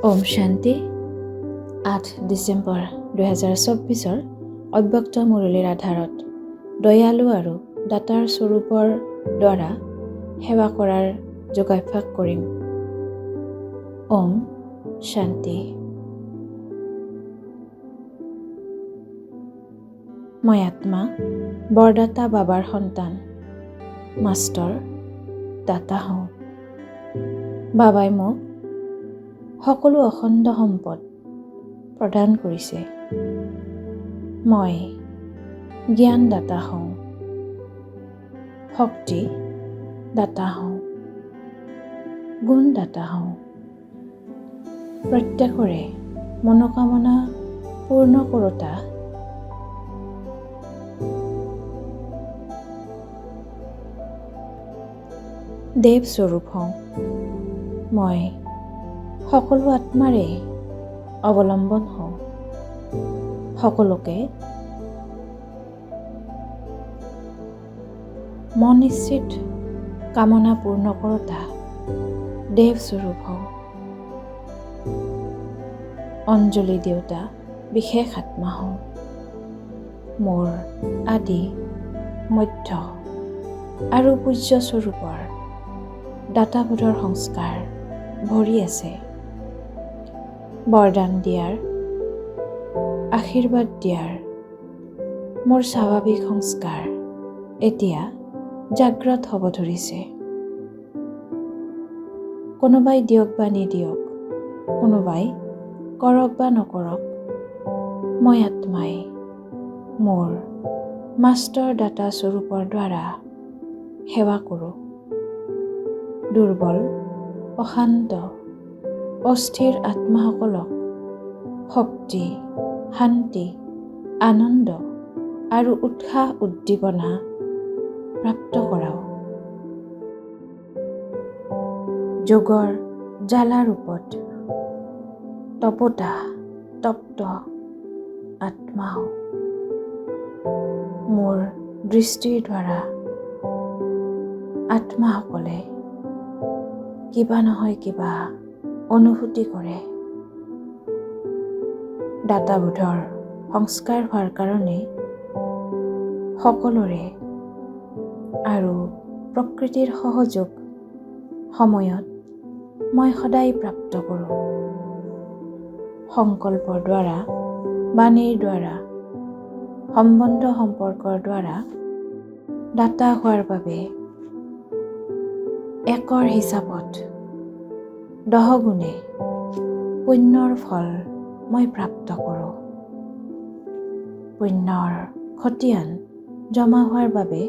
ওম শান্তি। 8 ডিচেম্বৰ 2024 অব্যক্ত মুৰলীৰ আধাৰত দয়ালু আৰু দাতাৰ স্বৰূপৰ দ্বাৰা সেৱা কৰাৰ যোগাভ্যাস কৰিম। ওম শান্তি। মই আত্মা বৰদাতা বাবাৰ সন্তান, মাষ্টৰ দাতা হওঁ। বাবাই মোক সকলো অখণ্ড সম্পদ প্ৰদান কৰিছে। মই জ্ঞান দাতা হওঁ, শক্তি দাতা হওঁ, গুণ দাতা হওঁ। প্ৰত্যেকৰে মনোকামনা পূৰ্ণ কৰোঁতা দেৱ স্বৰূপ হওঁ। মই সকলো আত্মাৰে অৱলম্বন হওঁ। সকলোকে মনিশ্চিত কামনা পূৰ্ণ কৰোঁতা দেৱ স্বৰূপ হওঁ। অঞ্জলি দেউতা বিশেষ আত্মা হওঁ। মোৰ আদি মধ্য আৰু পূজ্য স্বৰূপৰ দাতাবোধৰ সংস্কাৰ ভৰি আছে। বৰদান দিয়াৰ, আশীৰ্বাদ দিয়াৰ মোৰ স্বাভাৱিক সংস্কাৰ এতিয়া জাগ্ৰত হ'ব ধৰিছে। কোনোবাই দিয়ক বা নিদিয়ক, কোনোবাই কৰক বা নকৰক, মই আত্মাই মোৰ মাষ্টৰ দাতা স্বৰূপৰ দ্বাৰা সেৱা কৰোঁ। দুৰ্বল, অশান্ত, অস্থিৰ আত্মাসকলক শক্তি, শান্তি, আনন্দ আৰু উৎসাহ উদ্দীপনা প্ৰাপ্ত কৰাও। যোগৰ জ্বালা ৰূপত তপতা তপ্ত আত্মা হওঁ। মোৰ দৃষ্টিৰ দ্বাৰা আত্মাসকলে কিবা নহয় কিবা অনুভূতি কৰে। দাতাবোধৰ সংস্কাৰ হোৱাৰ কাৰণে সকলোৰে আৰু প্ৰকৃতিৰ সহযোগ সময়ত মই সদায় প্ৰাপ্ত কৰোঁ। সংকল্পৰ দ্বাৰা, বাণীৰ দ্বাৰা, সম্বন্ধ সম্পৰ্কৰ দ্বাৰা দাতা হোৱাৰ বাবে একৰ হিচাপত 10 গুণে পুণ্যৰ ফল মই প্ৰাপ্ত কৰোঁ। পুণ্যৰ খতিয়ান জমা হোৱাৰ বাবে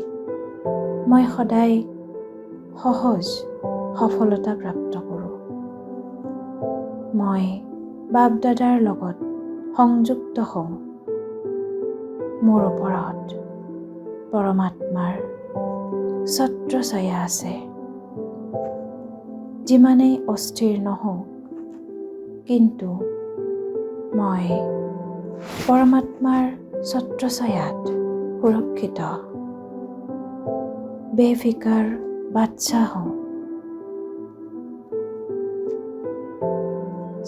মই সদায় সহজ সফলতা প্ৰাপ্ত কৰোঁ। মই বাপ দাদাৰ লগত সংযুক্ত হওঁ। মোৰ ওপৰত পৰমাত্মাৰ ছত্ৰ ছায়া আছে। যিমানেই অস্থিৰ নহওঁ, কিন্তু মই পৰমাত্মাৰ ছত্ৰ ছায়াত সুৰক্ষিত। বেফিকাৰ বাচ্চা হওঁ।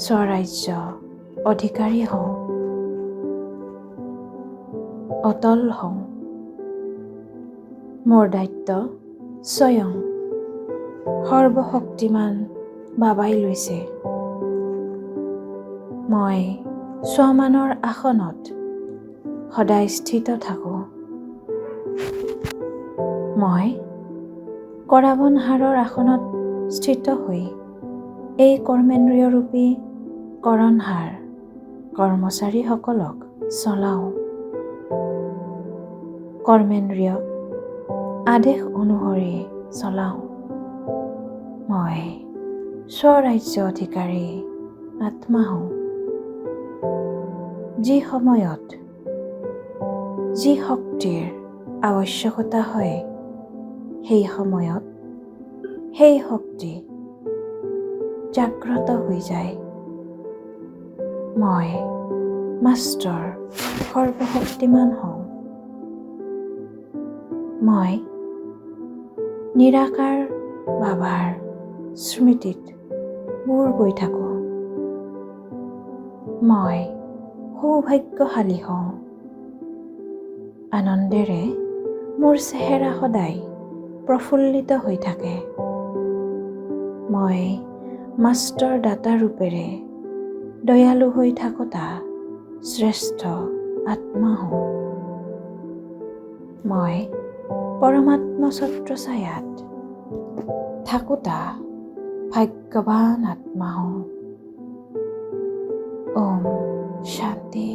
স্বৰাজ্য অধিকাৰী হওঁ। অটল হওঁ। মোৰ দায়িত্ব স্বয়ং সৰ্বশক্তিমান বাবাই লৈছে। মই স্বমানৰ আসনত সদায় স্থিত থাকোঁ। মই কৰাবন হাৰৰ আসনত স্থিত হৈ এই কৰ্মেন্দ্ৰিয়ৰূপী কৰণহাৰ কৰ্মচাৰীসকলক চলাওঁ। কৰ্মেন্দ্ৰিয়ক আদেশ অনুসৰি চলাওঁ। মই স্বৰাজ্য অধিকাৰী আত্মা হওঁ। যি সময়ত যি শক্তিৰ আৱশ্যকতা হয়, সেই সময়ত সেই শক্তি জাগ্ৰত হৈ যায়। মই মাষ্টৰ সৰ্বশক্তিমান হওঁ। মই নিৰাকাৰ বাবাৰ স্মৃতিত বুৰ গৈ থাকোঁ। মই সৌভাগ্যশালী হওঁ। আনন্দেৰে মোৰ চেহেৰা সদায় প্ৰফুল্লিত হৈ থাকে। মই মাষ্টৰ দাতা ৰূপেৰে দয়ালু হৈ থাকোঁতা শ্ৰেষ্ঠ আত্মা হওঁ। মই পৰমাত্ম ছত্ৰছায়াত থাকোঁতা ভাগ্যৱান আত্মা হওঁ। ওম শান্তি।